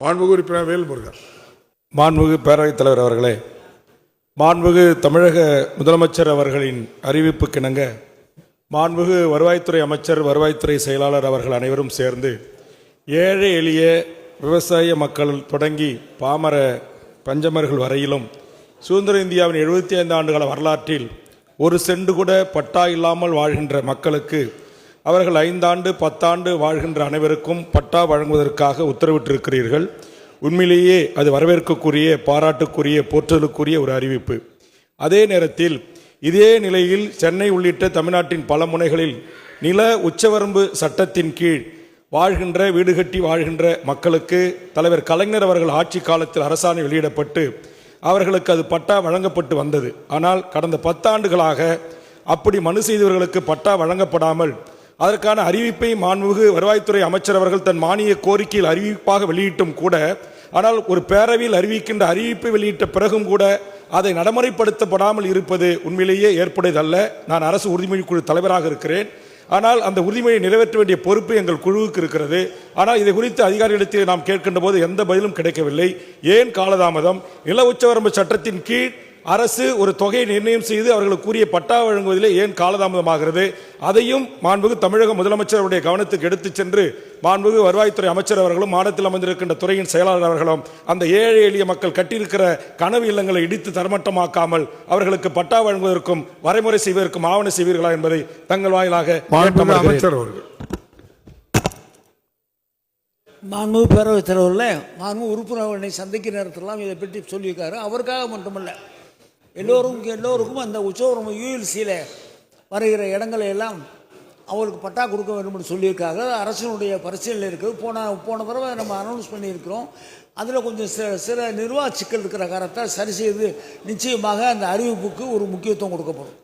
மாண்புமிகு உறுப்பினர் வேல்முருகன். மாண்புமிகு பேரவைத் தலைவர் அவர்களே, மாண்புமிகு தமிழக முதலமைச்சர் அவர்களின் அறிவிப்புக்கிணங்க மாண்புமிகு வருவாய்த்துறை அமைச்சர், வருவாய்த்துறை செயலாளர் அவர்கள் அனைவரும் சேர்ந்து ஏழை எளிய விவசாய மக்கள் தொடங்கி பாமர பஞ்சமர்கள் வரையிலும் சுதந்திர இந்தியாவின் 75 ஆண்டுகால வரலாற்றில் ஒரு செண்டு கூட பட்டா இல்லாமல் வாழ்கின்ற மக்களுக்கு அவர்கள் 5 ஆண்டு 10 ஆண்டு வாழ்கின்ற அனைவருக்கும் பட்டா வழங்குவதற்காக உத்தரவிட்டிருக்கிறீர்கள். உண்மையிலேயே அது வரவேற்கக்கூடிய, பாராட்டுக்குரிய, போற்றலுக்குரிய ஒரு அறிவிப்பு. அதே நேரத்தில் இதே நிலையில் சென்னை உள்ளிட்ட தமிழ்நாட்டின் பல முனைகளில் நில உச்சவரம்பு சட்டத்தின் கீழ் வாழ்கின்ற, வீடு கட்டி வாழ்கின்ற மக்களுக்கு தலைவர் கலைஞர் அவர்கள் ஆட்சி காலத்தில் அரசாணை வெளியிடப்பட்டு அவர்களுக்கு அது பட்டா வழங்கப்பட்டு வந்தது. ஆனால் கடந்த 10 ஆண்டுகளாக அப்படி மனு செய்தவர்களுக்கு பட்டா வழங்கப்படாமல் அதற்கான அறிவிப்பை மாண்புமிகு வருவாய்த்துறை அமைச்சர் அவர்கள் தன் மானிய கோரிக்கையில் அறிவிப்பாக வெளியிட்டும் கூட, ஆனால் ஒரு பேரவையில் அறிவிக்கின்ற அறிவிப்பை வெளியிட்ட பிறகும் கூட அதை நடைமுறைப்படுத்தப்படாமல் இருப்பது உண்மையிலேயே ஏற்புடையதல்ல. நான் அரசு உறுதிமொழி குழு தலைவராக இருக்கிறேன். ஆனால் அந்த உறுதிமொழியை நிறைவேற்ற வேண்டிய பொறுப்பு எங்கள் குழுவுக்கு இருக்கிறது. ஆனால் இதை குறித்து அதிகாரிகளிடத்தில் நாம் கேட்கின்ற போது எந்த பதிலும் கிடைக்கவில்லை. ஏன் காலதாமதம்? நில உச்சவரம்பு சட்டத்தின் கீழ் அரசு ஒரு தொகையை நிர்ணயம் செய்து அவர்களுக்கு கூறிய பட்டா வழங்குவதிலே ஏன் காலதாமதமாகிறது? அதையும் மாண்புமிகு தமிழக முதலமைச்சர் அவருடைய கவனத்துக்கு எடுத்துச் சென்று மாண்புமிகு வருவாய்த்துறை அமைச்சர் அவர்களும், மாநிலத்தில் அமர்ந்திருக்கின்ற துறையின் செயலாளர் அவர்களும் அந்த ஏழை எளிய மக்கள் கட்டியிருக்கிற கனவு இல்லங்களை இடித்து தரமட்டமாக்காமல் அவர்களுக்கு பட்டா வழங்குவதற்கும் வரைமுறை செய்வதற்கும் ஆவண செய்வீர்களா என்பதை தங்கள் வாயிலாக அமைச்சர் அவர்கள். மாண்புமிகு பேரவைத் தலைவரில் மாண்புமிகு உறுப்பினர்களை சந்திக்கிற நேரத்திலாம் இதை பற்றி சொல்லியிருக்காரு. அவருக்காக மட்டுமல்ல, எல்லோருக்கும் அந்த உச்சவரம்பு யூஎல்சியில் வருகிற இடங்களை எல்லாம் அவருக்கு பட்டா கொடுக்க வேண்டும் என்று சொல்லியிருக்காங்க. அரசினுடைய பரிசீலனை இருக்குது. போன தடவை நம்ம அனௌன்ஸ் பண்ணியிருக்கிறோம். அதில் கொஞ்சம் சில நிர்வாக சிக்கல் இருக்கிற காரணத்தை சரி செய்து நிச்சயமாக அந்த அறிவிப்புக்கு ஒரு முக்கியத்துவம் கொடுக்கப்படும்.